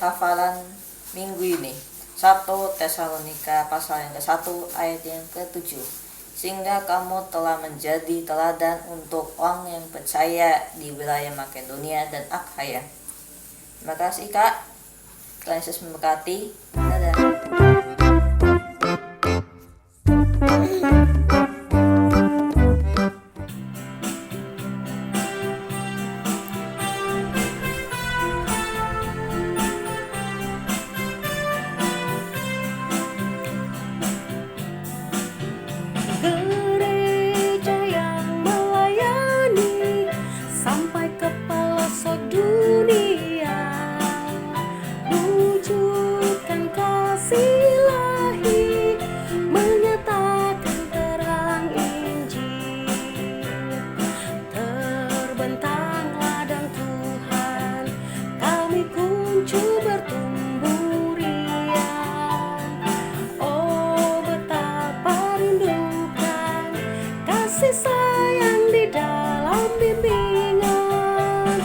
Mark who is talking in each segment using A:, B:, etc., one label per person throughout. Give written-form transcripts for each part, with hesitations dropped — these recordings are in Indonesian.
A: hafalan minggu ini. 1 Tesalonika pasal yang ke-1 ayat yang ke-7. Sehingga kamu telah menjadi teladan untuk orang yang percaya di wilayah Makedonia dan Akhaya. Terima kasih Kak. Tuhan Yesus memberkati. Dadah.
B: Gereja yang melayani sampai ke pelosok dunia, wujudkan kasih ilahi, menyatakan terang Injil. Terbentang ladang Tuhan, kami kunci bertumbuh riang. Oh betapa rindukan kasih sayang di dalam bimbingan.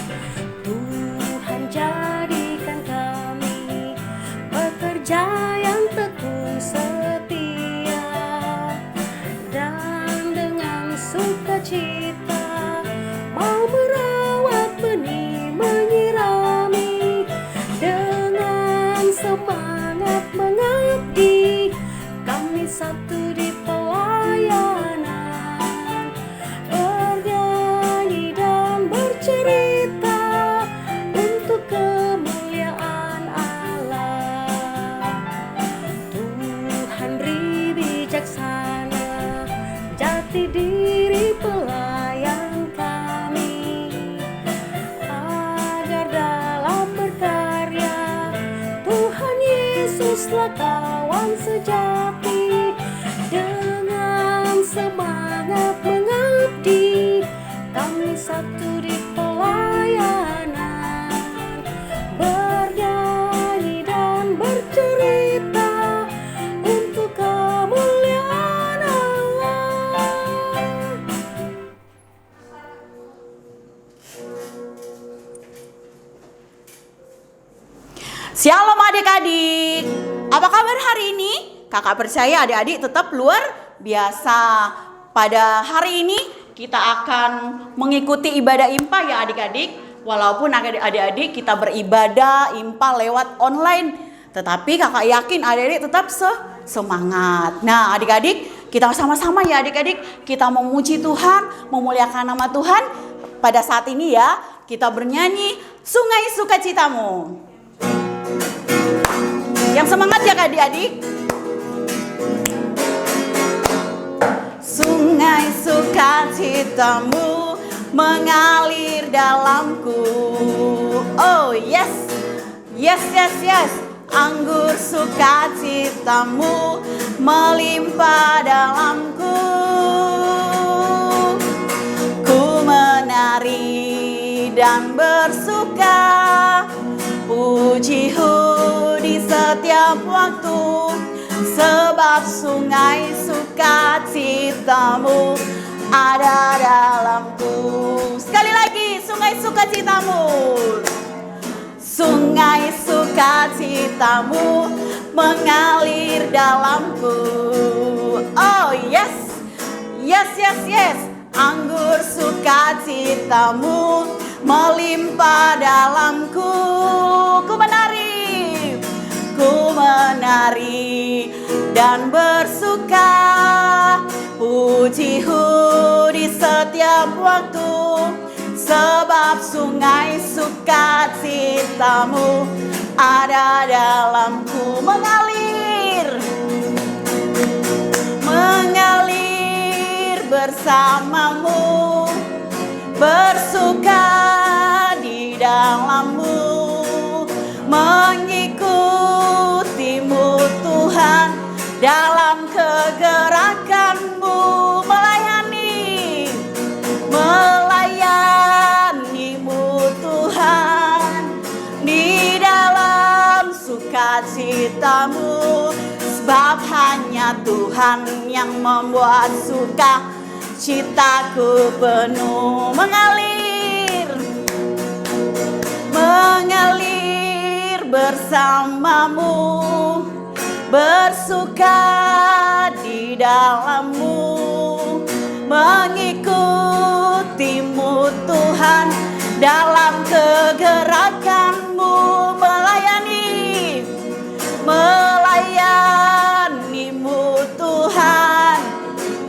B: Tuhan jadikan kami pekerja yang tekun setia, dan dengan sukacita mau merawat benih, menyirami, dengan semangat mengabdi. Kami satu di pelayanan, bernyanyi dan bercerita untuk kemuliaan Allah. Tuhan Ri bijaksana, jati diri pelayan kami, agar dalam berkarya Tuhan Yesuslah kawan sejati. Dengan semangat mengabdi, kami satu di pelayanan, bernyanyi dan bercerita untuk kemuliaan Allah.
C: Shalom adik-adik, apa kabar hari ini? Kakak percaya adik-adik tetap luar biasa. Pada hari ini kita akan mengikuti ibadah IMPA ya adik-adik. Walaupun adik-adik kita beribadah IMPA lewat online, tetapi kakak yakin adik-adik tetap semangat. Nah adik-adik, kita sama-sama ya adik-adik, kita memuji Tuhan, memuliakan nama Tuhan. Pada saat ini ya, kita bernyanyi Sungai Sukacitamu. Yang semangat ya adik-adik. Sungai sukacitamu mengalir dalamku. Oh yes, yes, yes, yes. Anggur sukacitamu melimpah dalamku. Ku menari dan bersuka, pujiku di setiap waktu, sebab sungai sukacitamu ada dalamku. Sekali lagi, sungai sukacitamu. Sungai sukacitamu mengalir dalamku. Oh yes, yes, yes, yes. Anggur sukacitamu melimpah dalamku. Ku menari dan bersuka, pujiku di setiap waktu, sebab sungai sukacitamu ada dalamku. Mengalir bersamamu, bersuka di dalammu, mengikutimu Tuhan dalam kegerakanmu, melayanimu Tuhan di dalam sukacitamu, sebab hanya Tuhan yang membuat suka citaku penuh. Mengalir hadir bersamamu, bersuka di dalammu, mengikutimu Tuhan dalam kegerakanmu, melayanimu Tuhan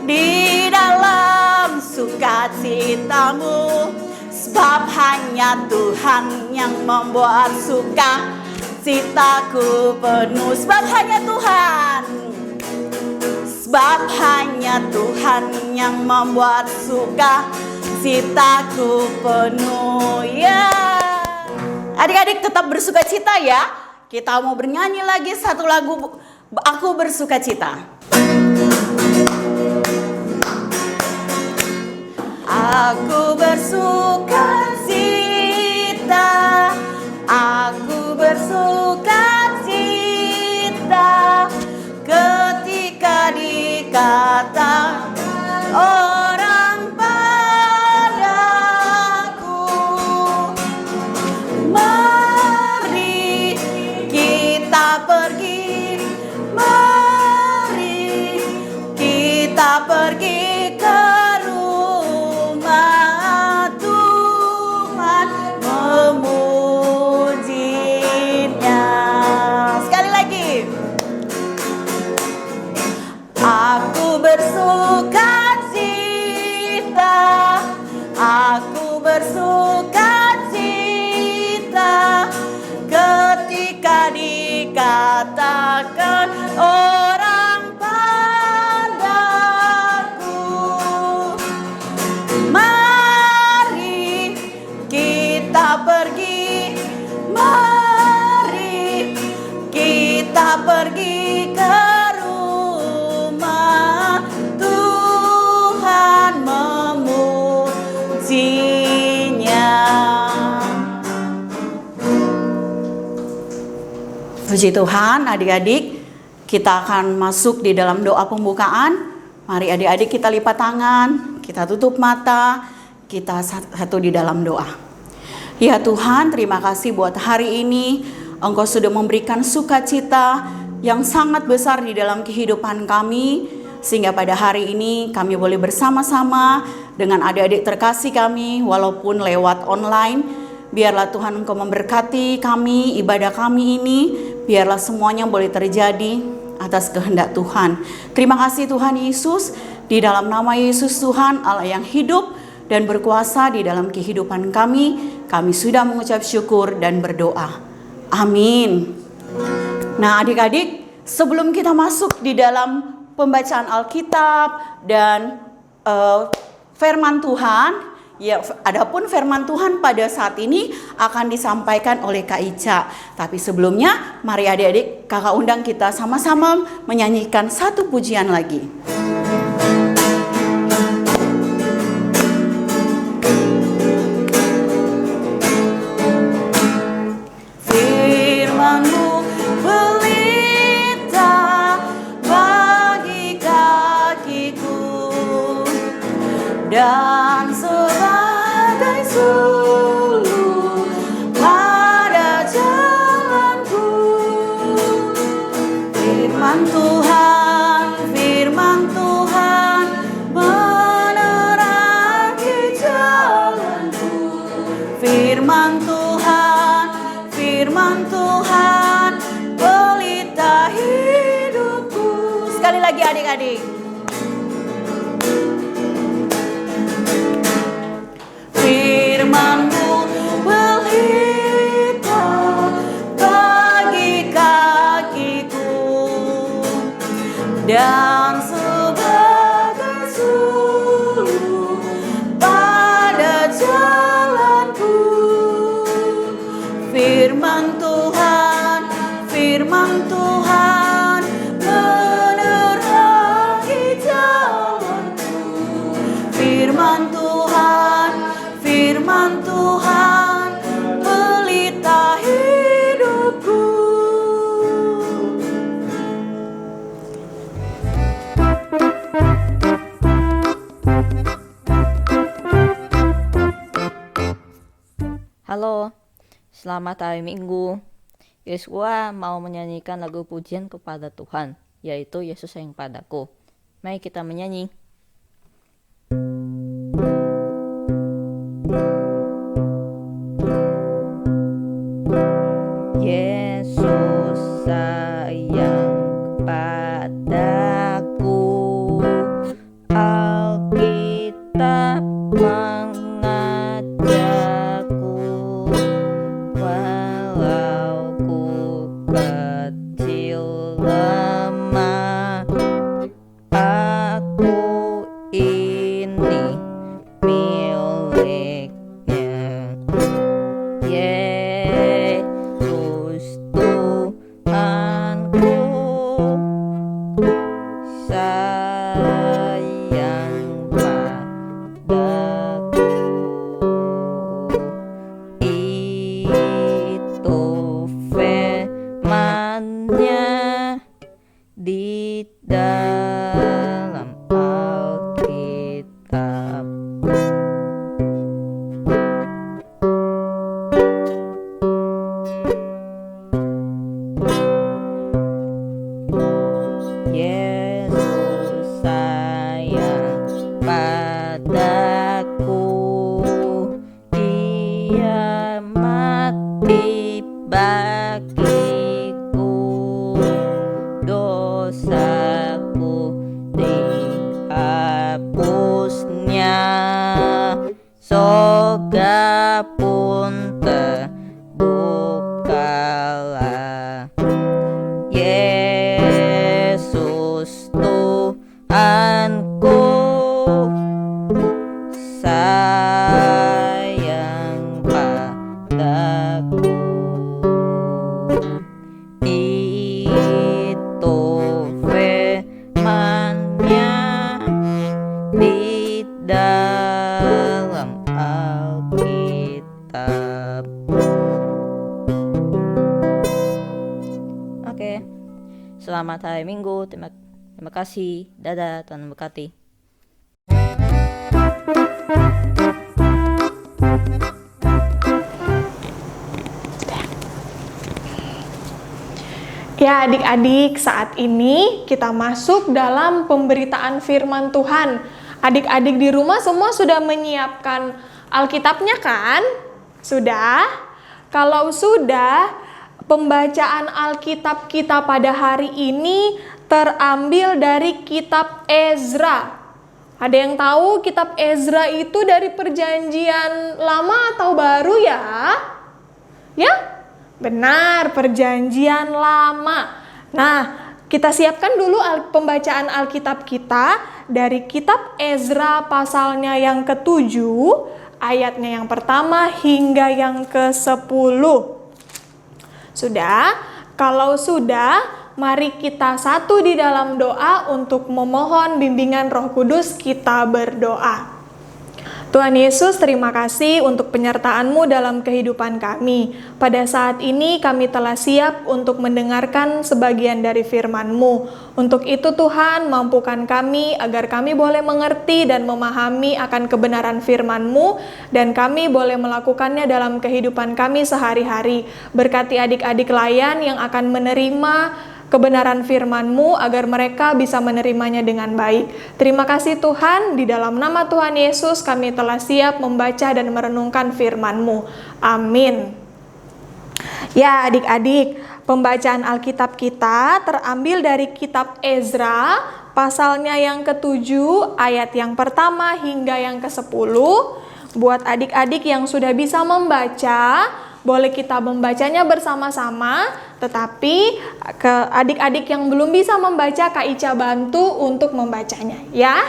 C: di dalam sukacitamu, sebab hanya Tuhan yang membuat sukacitaku penuh. Sebab hanya Tuhan yang membuat sukacitaku penuh. Ya, adik-adik tetap bersukacita ya. Kita mau bernyanyi lagi satu lagu, Aku Bersukacita. Aku bersukacita, aku bersukacita, ketika dikatakan orang padaku, mari kita pergi, mari kita pergi ke rumah Tuhan memujinya. Sekali lagi. Aku bersukacita, aku bersukacita, ketika dikatakan orang padaku, mari kita pergi, mari kita pergi ke rumah Tuhan memujinya. Puji Tuhan, adik-adik, kita akan masuk di dalam doa pembukaan. Mari adik-adik kita lipat tangan, kita tutup mata, kita satu di dalam doa. Ya Tuhan, terima kasih buat hari ini. Engkau sudah memberikan sukacita yang sangat besar di dalam kehidupan kami, sehingga pada hari ini kami boleh bersama-sama dengan adik-adik terkasih kami, walaupun lewat online. Biarlah Tuhan Engkau memberkati kami, ibadah kami ini, biarlah semuanya boleh terjadi atas kehendak Tuhan. Terima kasih Tuhan Yesus, di dalam nama Yesus Tuhan, Allah yang hidup dan berkuasa di dalam kehidupan kami sudah mengucap syukur dan berdoa. Amin. Nah adik-adik, sebelum kita masuk di dalam pembacaan Alkitab dan firman Tuhan, ya, adapun firman Tuhan pada saat ini akan disampaikan oleh Kak Ica. Tapi sebelumnya, mari adik-adik kakak undang kita sama-sama menyanyikan satu pujian lagi. Firman-Mu pelita bagi kakiku dan sebagai suluh pada jalanku. Firman Tuhan menerangi jalanku. Firman Tuhan pelita hidupku. Sekali lagi adik-adik. Firman-Mu pelita bagi kakiku dan sebagai suluh pada jalanku. Firman Tuhan menerangi jalanku. Firman Tuhan pelita hidupku.
A: Halo, selamat hari Minggu. Yesua mau menyanyikan lagu pujian kepada Tuhan, yaitu Yesus sayang padaku. Mari kita menyanyi. Yesus sayang padaku, Alkitab mengajarku, walau ku kecil lemah, aku ini miliknya. Yesus Tuhanku, sayang padaku. Itu firman-Nya di dalam Alkitab. Yesus sayang padaku, Dia mati bagiku, dosaku dihapusnya, surga pun terbukalah. Yesus Tuhanku, sayang padaku. Itu firman-Nya di dalam Alkitab. Oke. Selamat hari Minggu. Terima kasih. Dadah, Tuhan memberkati.
D: Ya adik-adik, saat ini kita masuk dalam pemberitaan firman Tuhan. Adik-adik di rumah semua sudah menyiapkan Alkitabnya kan? Sudah? Kalau sudah, pembacaan Alkitab kita pada hari ini terambil dari kitab Ezra. Ada yang tahu kitab Ezra itu dari perjanjian lama atau baru ya? Ya? Benar, perjanjian lama. Nah, kita siapkan dulu pembacaan Alkitab kita dari kitab Ezra pasalnya yang ke-7, ayatnya yang pertama hingga yang ke-10. Sudah? Kalau sudah, mari kita satu di dalam doa untuk memohon bimbingan Roh Kudus. Kita berdoa. Tuhan Yesus, terima kasih untuk penyertaan-Mu dalam kehidupan kami. Pada saat ini kami telah siap untuk mendengarkan sebagian dari firman-Mu. Untuk itu Tuhan, mampukan kami agar kami boleh mengerti dan memahami akan kebenaran firman-Mu, dan kami boleh melakukannya dalam kehidupan kami sehari-hari. Berkati adik-adik layan yang akan menerima kebenaran firman-Mu agar mereka bisa menerimanya dengan baik. Terima kasih Tuhan, di dalam nama Tuhan Yesus kami telah siap membaca dan merenungkan firman-Mu. Amin. Ya adik-adik, pembacaan Alkitab kita terambil dari kitab Ezra, pasalnya yang ke-7, ayat yang pertama hingga yang ke-10. Buat adik-adik yang sudah bisa membaca, boleh kita membacanya bersama-sama, tetapi ke adik-adik yang belum bisa membaca, Kak Ica bantu untuk membacanya, ya.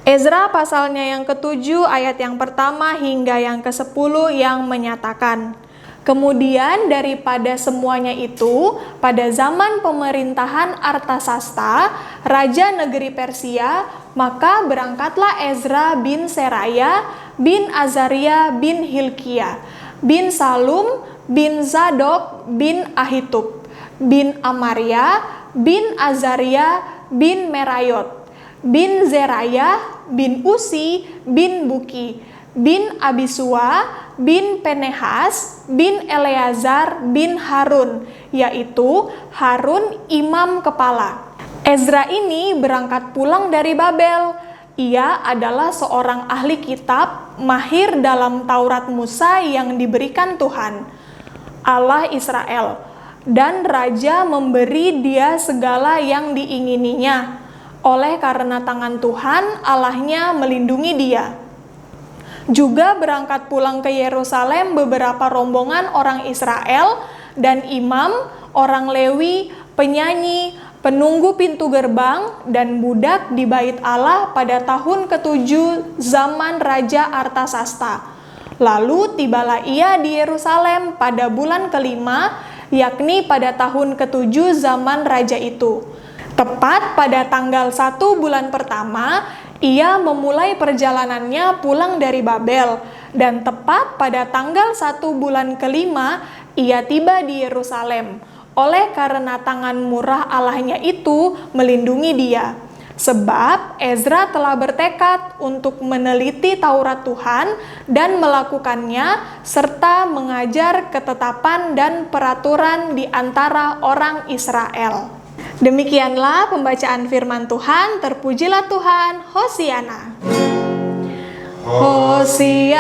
D: Ezra pasalnya yang ke-7, ayat yang pertama hingga yang ke-10 yang menyatakan, kemudian daripada semuanya itu, pada zaman pemerintahan Artasasta, Raja negeri Persia, maka berangkatlah Ezra bin Seraya, bin Azaria, bin Hilkia, bin Salum, bin Zadok, bin Ahitub, bin Amaria, bin Azaria, bin Merayot, bin Zeraya, bin Usi, bin Buki, bin Abisua, bin Penehas, bin Eleazar, bin Harun, yaitu Harun imam kepala. Ezra ini berangkat pulang dari Babel. Ia adalah seorang ahli kitab, mahir dalam Taurat Musa yang diberikan Tuhan, Allah Israel, dan raja memberi dia segala yang diingininya, oleh karena tangan Tuhan Allahnya melindungi dia. Juga berangkat pulang ke Yerusalem beberapa rombongan orang Israel dan imam, orang Lewi, penyanyi, penunggu pintu gerbang, dan budak di bait Allah pada tahun ke-7 zaman Raja Artasasta. Lalu tibalah ia di Yerusalem pada bulan ke-5, yakni pada tahun ke-7 zaman raja itu. Tepat pada tanggal 1 bulan pertama, ia memulai perjalanannya pulang dari Babel, dan tepat pada tanggal 1 bulan ke-5, ia tiba di Yerusalem. Oleh karena tangan murah Allahnya itu melindungi dia. Sebab Ezra telah bertekad untuk meneliti Taurat Tuhan dan melakukannya, serta mengajar ketetapan dan peraturan di antara orang Israel. Demikianlah pembacaan firman Tuhan. Terpujilah Tuhan. Hosiana. Hosiana,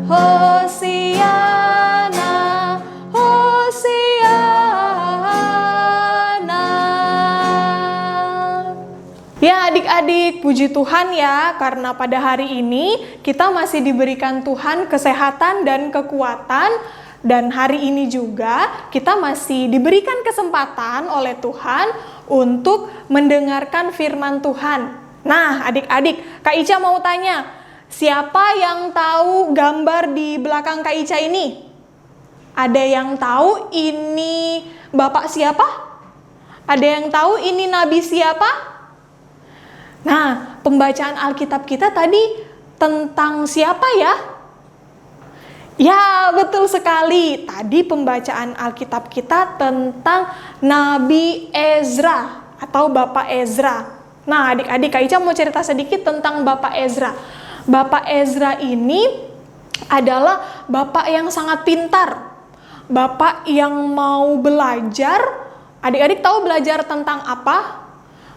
D: Hosiana, Hosiana. Ya adik-adik, puji Tuhan ya, karena pada hari ini kita masih diberikan Tuhan kesehatan dan kekuatan. Dan hari ini juga kita masih diberikan kesempatan oleh Tuhan untuk mendengarkan firman Tuhan. Nah adik-adik, Kak Ica mau tanya, siapa yang tahu gambar di belakang Kak Ica ini? Ada yang tahu ini Bapak siapa? Ada yang tahu ini Nabi siapa? Nah, pembacaan Alkitab kita tadi tentang siapa ya? Ya, betul sekali. Tadi pembacaan Alkitab kita tentang Nabi Ezra atau Bapak Ezra. Nah, adik-adik, Kak Ica mau cerita sedikit tentang Bapak Ezra. Bapak Ezra ini adalah bapak yang sangat pintar. Bapak yang mau belajar. Adik-adik tahu belajar tentang apa?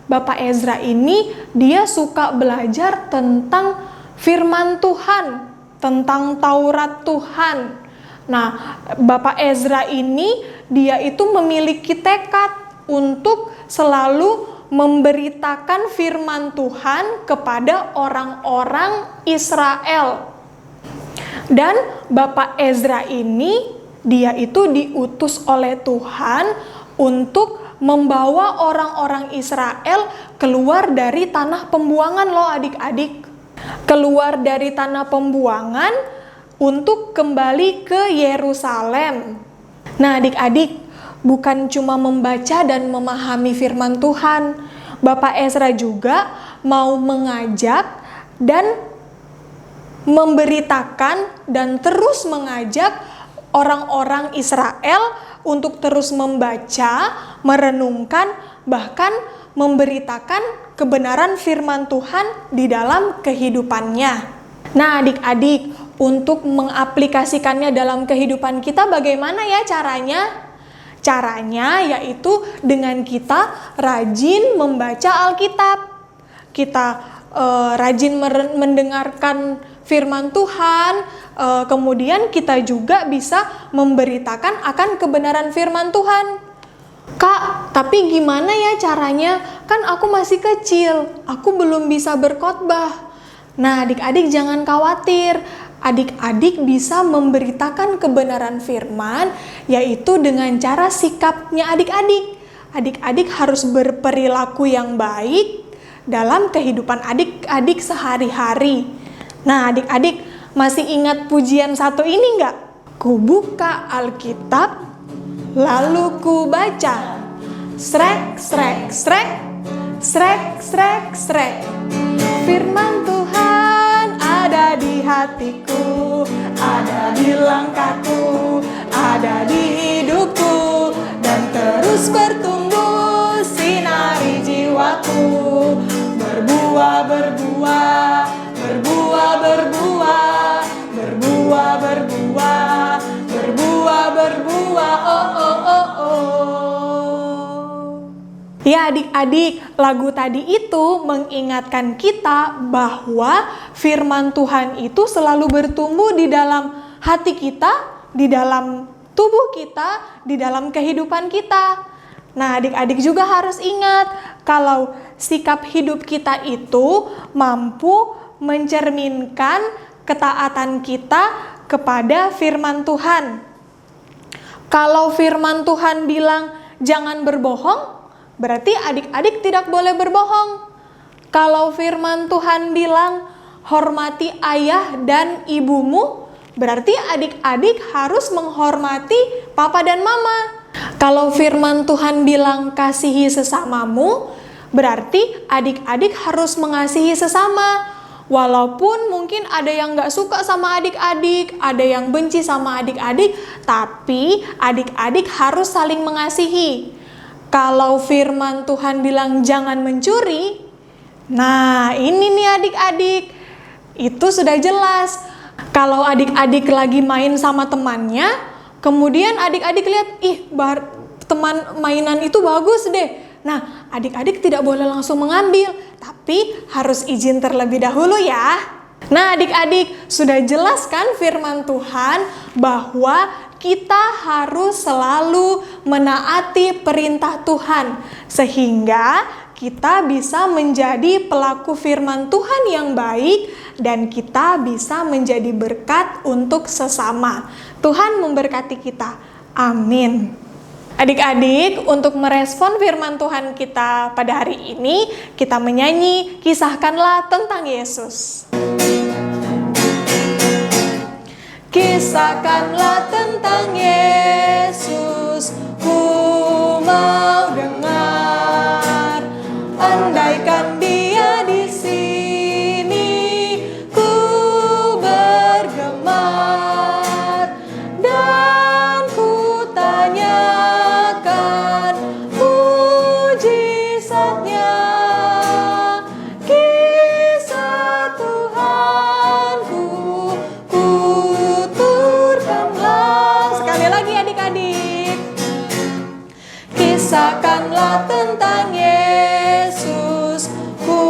D: Bapak Ezra ini dia suka belajar tentang firman Tuhan, tentang Taurat Tuhan. Nah, Bapak Ezra ini dia itu memiliki tekad untuk selalu memberitakan firman Tuhan kepada orang-orang Israel. Dan Bapak Ezra ini dia itu diutus oleh Tuhan untuk membawa orang-orang Israel keluar dari tanah pembuangan loh adik-adik. Keluar dari tanah pembuangan untuk kembali ke Yerusalem. Nah adik-adik, bukan cuma membaca dan memahami firman Tuhan, Bapak Ezra juga mau mengajak dan memberitakan dan terus mengajak orang-orang Israel untuk terus membaca, merenungkan, bahkan memberitakan kebenaran firman Tuhan di dalam kehidupannya. Nah adik-adik, untuk mengaplikasikannya dalam kehidupan kita bagaimana ya caranya? Caranya yaitu dengan kita rajin membaca Alkitab. Kita rajin mendengarkan firman Tuhan, kemudian kita juga bisa memberitakan akan kebenaran firman Tuhan. Kak, tapi gimana ya caranya? Kan aku masih kecil, aku belum bisa berkhotbah. Nah, adik-adik jangan khawatir. Adik-adik bisa memberitakan kebenaran firman, yaitu dengan cara sikapnya adik-adik. Adik-adik harus berperilaku yang baik dalam kehidupan adik-adik sehari-hari. Nah, adik-adik masih ingat pujian satu ini nggak? Ku buka Alkitab, lalu ku baca. Srek, srek, srek, srek, srek, srek. Firman Tuhan ada di hatiku, ada di langkahku, ada di hidupku, dan terus bertumbuh sinari jiwaku. Berbuah, berbuah, berbuah, Ya adik-adik, lagu tadi itu mengingatkan kita bahwa firman Tuhan itu selalu bertumbuh di dalam hati kita, di dalam tubuh kita, di dalam kehidupan kita. Nah, adik-adik juga harus ingat kalau sikap hidup kita itu mampu mencerminkan ketaatan kita kepada firman Tuhan. Kalau firman Tuhan bilang jangan berbohong, berarti adik-adik tidak boleh berbohong. Kalau firman Tuhan bilang hormati ayah dan ibumu, berarti adik-adik harus menghormati papa dan mama. Kalau firman Tuhan bilang kasihi sesamamu, berarti adik-adik harus mengasihi sesama. Walaupun mungkin ada yang gak suka sama adik-adik, ada yang benci sama adik-adik, tapi adik-adik harus saling mengasihi. Kalau firman Tuhan bilang jangan mencuri, nah ini nih adik-adik, itu sudah jelas. Kalau adik-adik lagi main sama temannya, kemudian adik-adik lihat, teman mainan itu bagus deh. Nah, adik-adik tidak boleh langsung mengambil, tapi harus izin terlebih dahulu ya. Nah, adik-adik, sudah jelas kan firman Tuhan bahwa kita harus selalu menaati perintah Tuhan, sehingga kita bisa menjadi pelaku firman Tuhan yang baik dan kita bisa menjadi berkat untuk sesama. Tuhan memberkati kita. Amin. Adik-adik, untuk merespon firman Tuhan kita pada hari ini, kita menyanyi Kisahkanlah Tentang Yesus. Kisahkanlah tentang Yesus, ku mau dengar. Andaikan Dia di sini, ku bergemar dan ku tanyakan mujizatnya. Kisah Tuhanku, ku tuturkanlah. Sekali lagi adik-adik. Kisahkanlah tentang Yesus, ku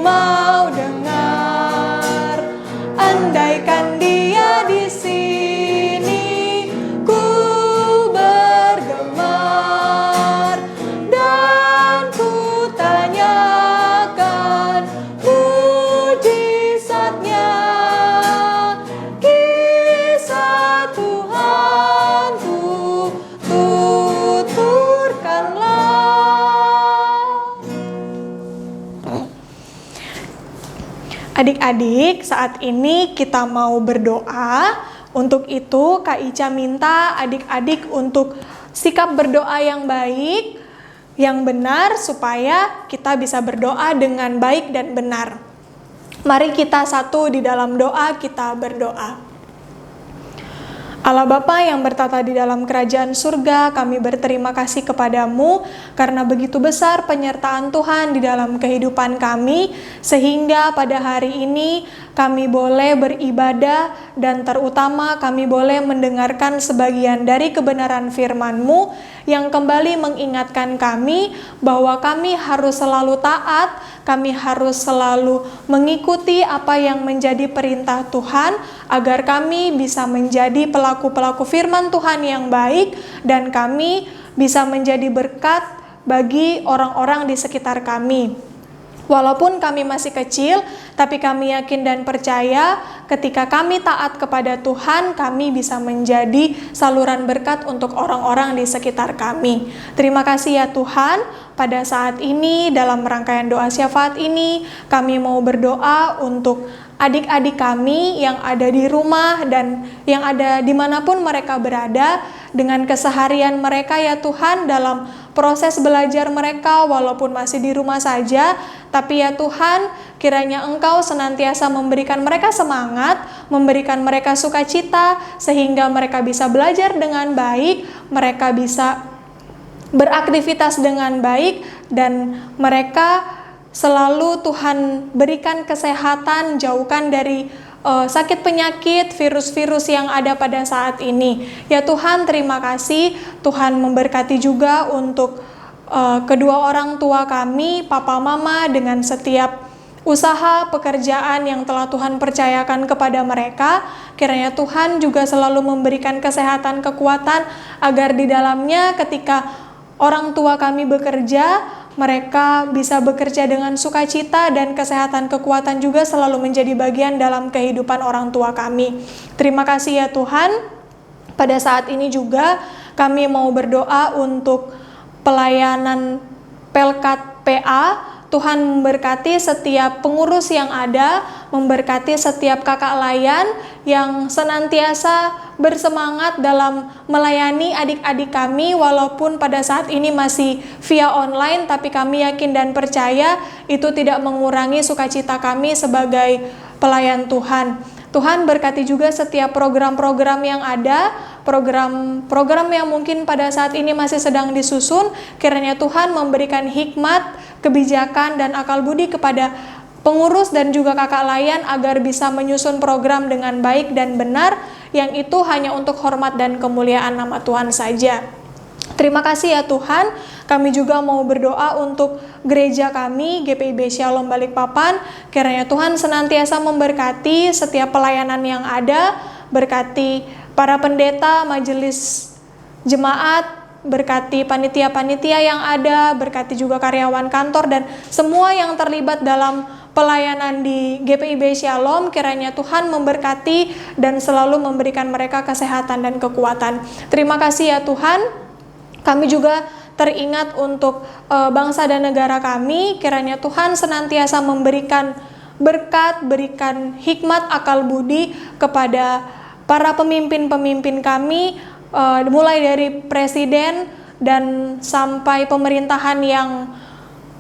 D: mau dengar. Andaikan Dia di sini, ku bergemar dan ku tanyakan mujizatnya. Kisah Tuhanku, tuturkanlah. Adik-adik, saat ini kita mau berdoa. Untuk itu, Kak Ica minta adik-adik untuk sikap berdoa yang baik, yang benar, supaya kita bisa berdoa dengan baik dan benar. Mari kita satu di dalam doa, kita berdoa. Allah Bapa yang bertata di dalam kerajaan surga, kami berterima kasih kepadamu karena begitu besar penyertaan Tuhan di dalam kehidupan kami, sehingga pada hari ini kami boleh beribadah dan terutama kami boleh mendengarkan sebagian dari kebenaran firman-Mu yang kembali mengingatkan kami bahwa kami harus selalu taat, kami harus selalu mengikuti apa yang menjadi perintah Tuhan agar kami bisa menjadi pelaku-pelaku firman Tuhan yang baik dan kami bisa menjadi berkat bagi orang-orang di sekitar kami. Walaupun kami masih kecil, tapi kami yakin dan percaya ketika kami taat kepada Tuhan, kami bisa menjadi saluran berkat untuk orang-orang di sekitar kami. Terima kasih ya Tuhan, pada saat ini dalam rangkaian doa syafaat ini, kami mau berdoa untuk adik-adik kami yang ada di rumah dan yang ada dimanapun mereka berada, dengan keseharian mereka ya Tuhan dalam proses belajar mereka walaupun masih di rumah saja, tapi ya Tuhan kiranya Engkau senantiasa memberikan mereka semangat, memberikan mereka sukacita sehingga mereka bisa belajar dengan baik, mereka bisa beraktivitas dengan baik dan mereka selalu Tuhan berikan kesehatan, jauhkan dari sakit penyakit, virus-virus yang ada pada saat ini. Ya Tuhan, terima kasih. Tuhan memberkati juga untuk kedua orang tua kami, papa mama, dengan setiap usaha pekerjaan yang telah Tuhan percayakan kepada mereka. Kiranya Tuhan juga selalu memberikan kesehatan, kekuatan, agar di dalamnya ketika orang tua kami bekerja, mereka bisa bekerja dengan sukacita, dan kesehatan, kekuatan juga selalu menjadi bagian dalam kehidupan orang tua kami. Terima kasih ya Tuhan. Pada saat ini juga kami mau berdoa untuk pelayanan Pelkat PA. Tuhan memberkati setiap pengurus yang ada, memberkati setiap kakak layan yang senantiasa bersemangat dalam melayani adik-adik kami, walaupun pada saat ini masih via online, tapi kami yakin dan percaya itu tidak mengurangi sukacita kami sebagai pelayan Tuhan. Tuhan berkati juga setiap program-program yang ada, program-program yang mungkin pada saat ini masih sedang disusun. Kiranya Tuhan memberikan hikmat, kebijakan, dan akal budi kepada pengurus dan juga kakak layan agar bisa menyusun program dengan baik dan benar, yang itu hanya untuk hormat dan kemuliaan nama Tuhan saja. Terima kasih ya Tuhan. Kami juga mau berdoa untuk gereja kami, GPIB Shalom Balikpapan. Kiranya Tuhan senantiasa memberkati setiap pelayanan yang ada, berkati para pendeta, majelis jemaat, berkati panitia-panitia yang ada, berkati juga karyawan kantor dan semua yang terlibat dalam pelayanan di GPIB Shalom. Kiranya Tuhan memberkati dan selalu memberikan mereka kesehatan dan kekuatan. Terima kasih ya Tuhan. Kami juga teringat untuk bangsa dan negara kami. Kiranya Tuhan senantiasa memberikan berkat, berikan hikmat, akal budi kepada para pemimpin-pemimpin kami, mulai dari presiden dan sampai pemerintahan yang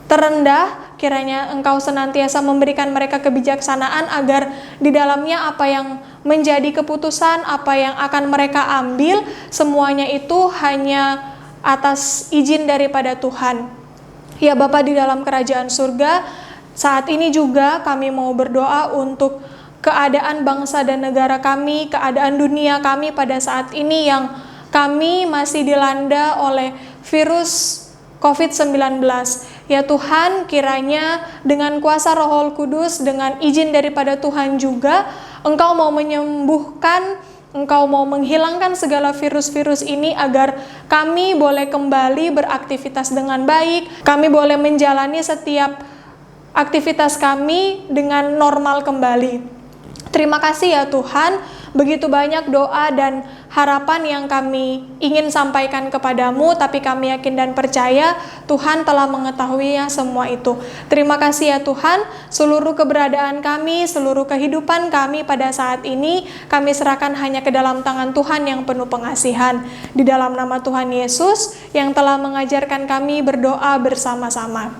D: terendah. Kiranya Engkau senantiasa memberikan mereka kebijaksanaan agar di dalamnya apa yang menjadi keputusan, apa yang akan mereka ambil, semuanya itu hanya atas izin daripada Tuhan. Ya Bapa di dalam kerajaan surga, saat ini juga kami mau berdoa untuk keadaan bangsa dan negara kami, keadaan dunia kami pada saat ini yang kami masih dilanda oleh virus COVID-19. Ya Tuhan, kiranya dengan kuasa Roh Kudus, dengan izin daripada Tuhan juga, Engkau mau menyembuhkan, Engkau mau menghilangkan segala virus-virus ini agar kami boleh kembali beraktivitas dengan baik, kami boleh menjalani setiap aktivitas kami dengan normal kembali. Terima kasih ya Tuhan, begitu banyak doa dan harapan yang kami ingin sampaikan kepadamu, tapi kami yakin dan percaya Tuhan telah mengetahuinya semua itu. Terima kasih ya Tuhan, seluruh keberadaan kami, seluruh kehidupan kami pada saat ini, kami serahkan hanya ke dalam tangan Tuhan yang penuh pengasihan. Di dalam nama Tuhan Yesus yang telah mengajarkan kami berdoa bersama-sama.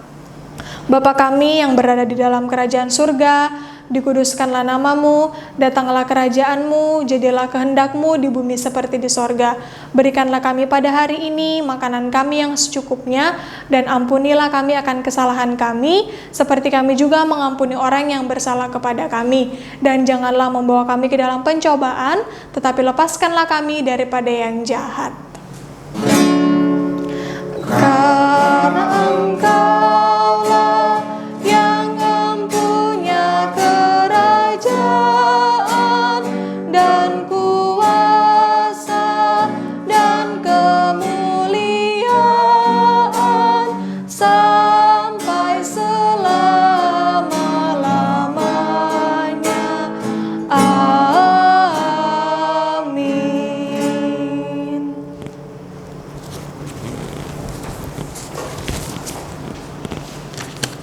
D: Bapa kami yang berada di dalam kerajaan surga, dikuduskanlah namamu, datanglah kerajaanmu, jadilah kehendakmu di bumi seperti di sorga. Berikanlah kami pada hari ini makanan kami yang secukupnya, dan ampunilah kami akan kesalahan kami, seperti kami juga mengampuni orang yang bersalah kepada kami. Dan janganlah membawa kami ke dalam pencobaan, tetapi lepaskanlah kami daripada yang jahat. Karena Engkaulah yang mempunyai kerajaan dan kuasa dan kemuliaan sampai selama-lamanya. Amin.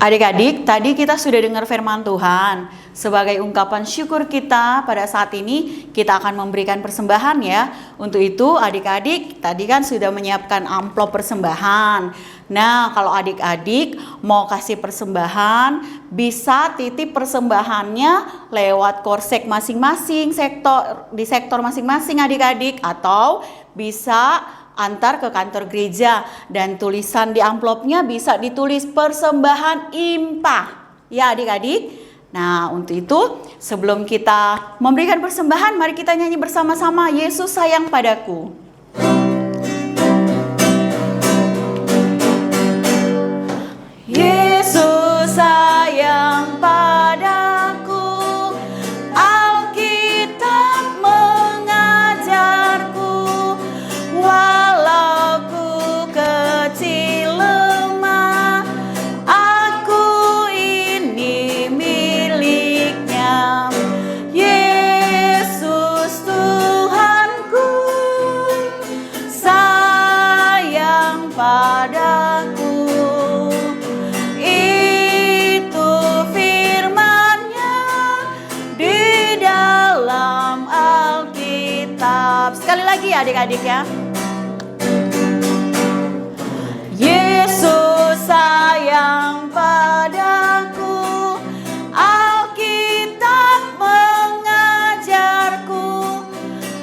C: Adik-adik, tadi kita sudah dengar firman Tuhan. Sebagai ungkapan syukur kita pada saat ini, kita akan memberikan persembahan ya. Untuk itu adik-adik tadi kan sudah menyiapkan amplop persembahan. Nah, kalau adik-adik mau kasih persembahan, bisa titip persembahannya lewat korsek masing-masing, di sektor masing-masing adik-adik, atau bisa antar ke kantor gereja, dan tulisan di amplopnya bisa ditulis persembahan IMPA ya adik-adik. Nah, untuk itu sebelum kita memberikan persembahan, mari kita nyanyi bersama-sama Yesus sayang padaku. ya adik-adik ya. Yesus sayang padaku, Alkitab mengajarku,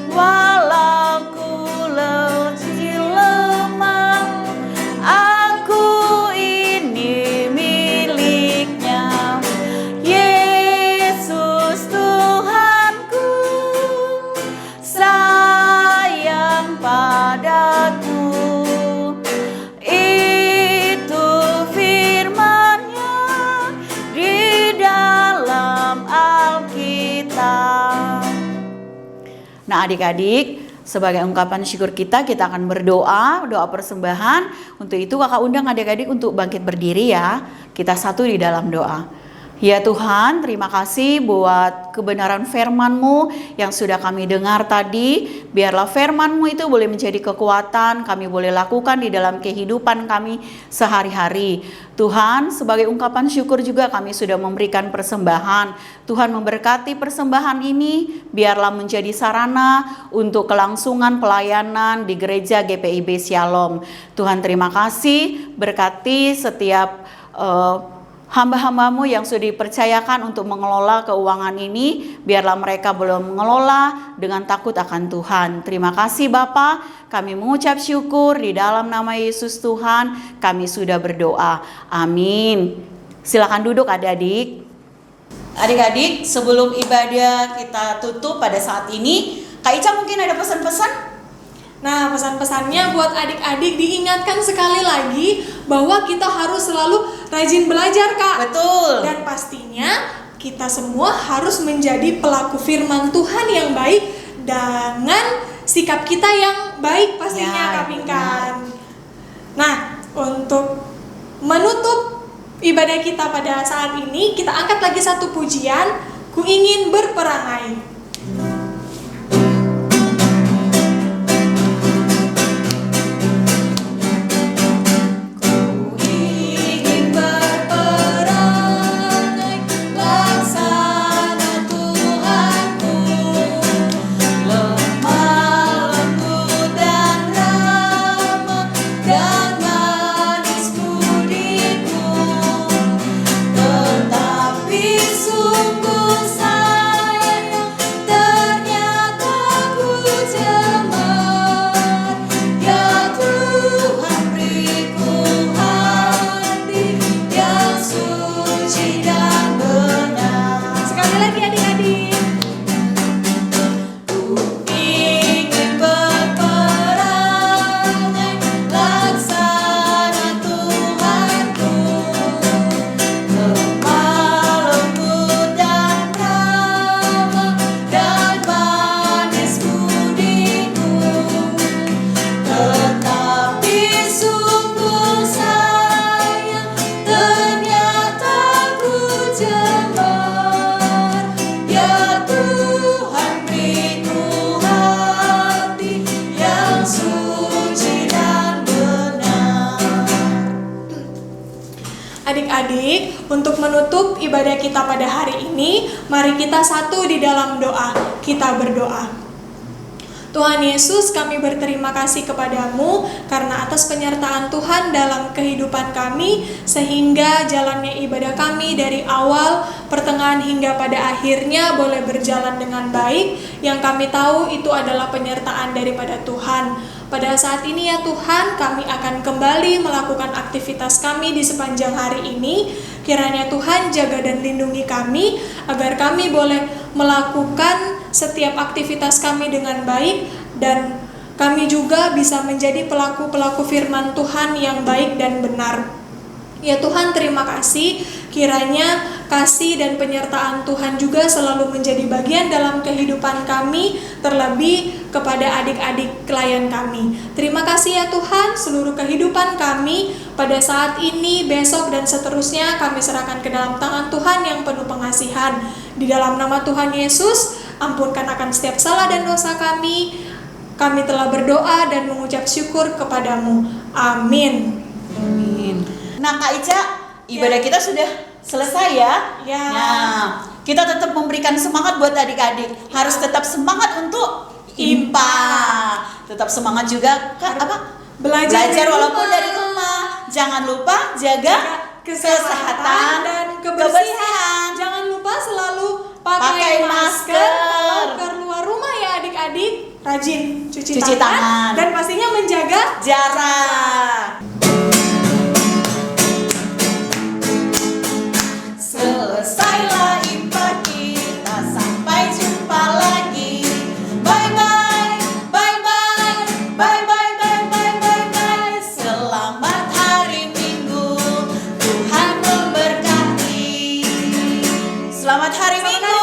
C: walau ku kecil lemah, aku ini miliknya. Yesus Tuhanku sayang padaku. Itu firman-Nya di dalam Alkitab. Nah adik-adik, sebagai ungkapan syukur kita akan berdoa, doa persembahan. Untuk itu kakak undang adik-adik untuk bangkit berdiri ya. Kita satu di dalam doa. Ya Tuhan, terima kasih buat kebenaran firman-Mu yang sudah kami dengar tadi. Biarlah firman-Mu itu boleh menjadi kekuatan, kami boleh lakukan di dalam kehidupan kami sehari-hari. Tuhan, sebagai ungkapan syukur juga kami sudah memberikan persembahan. Tuhan memberkati persembahan ini, biarlah menjadi sarana untuk kelangsungan pelayanan di gereja GPIB Shalom. Tuhan terima kasih, berkati setiap hamba-hambamu yang sudah dipercayakan untuk mengelola keuangan ini, biarlah mereka belum mengelola dengan takut akan Tuhan. Terima kasih Bapa, kami mengucap syukur di dalam nama Yesus Tuhan, kami sudah berdoa. Amin. Silakan duduk adik-adik. Adik-adik, sebelum ibadah kita tutup pada saat ini, Kak Ica mungkin ada pesan-pesan?
D: Nah, pesan-pesannya buat adik-adik diingatkan sekali lagi bahwa kita harus selalu rajin belajar, Kak.
C: Betul.
D: Dan pastinya kita semua harus menjadi pelaku firman Tuhan yang baik dengan sikap kita yang baik pastinya,
C: Ya,
D: Kak Pinkan. Nah, untuk menutup ibadah kita pada saat ini, kita angkat lagi satu pujian, Ku Ingin Berperangai. Adik-adik, untuk menutup ibadah kita pada hari ini, mari kita satu di dalam doa. Kita berdoa. Tuhan Yesus, kami berterima kasih kepadamu karena atas penyertaan Tuhan dalam kehidupan kami, sehingga jalannya ibadah kami dari awal, pertengahan hingga pada akhirnya boleh berjalan dengan baik. Yang kami tahu itu adalah penyertaan daripada Tuhan. Pada saat ini ya Tuhan, kami akan kembali melakukan aktivitas kami di sepanjang hari ini. Kiranya Tuhan jaga dan lindungi kami, agar kami boleh melakukan setiap aktivitas kami dengan baik, dan kami juga bisa menjadi pelaku-pelaku firman Tuhan yang baik dan benar. Ya Tuhan, terima kasih. Kiranya kasih dan penyertaan Tuhan juga selalu menjadi bagian dalam kehidupan kami, terlebih kepada adik-adik klien kami. Terima kasih ya Tuhan, seluruh kehidupan kami pada saat ini, besok, dan seterusnya kami serahkan ke dalam tangan Tuhan yang penuh pengasihan. Di dalam nama Tuhan Yesus, ampunkan akan setiap salah dan dosa kami. Kami telah berdoa dan mengucap syukur kepadamu. Amin.
C: Amin. Nah Kak Ica, ibadah kita sudah selesai ya.
D: Ya.
C: Nah, kita tetap memberikan semangat buat adik-adik. Harus tetap semangat untuk IMPA. tetap semangat juga kan
B: Belajar dari
C: walaupun
B: rumah.
C: dari rumah. Jangan lupa jaga kesehatan
B: dan
C: kebersihan.
B: Jangan lupa selalu
C: Pakai
B: pakai
C: masker.
B: masker kalau keluar rumah ya adik-adik. Rajin cuci
C: Cuci tangan.
B: dan pastinya menjaga
C: Jarak. Selesailah IPA kita, sampai jumpa lagi. Bye bye, bye bye, bye bye, bye bye, bye bye. Selamat hari Minggu, Tuhan memberkati. Selamat hari Minggu.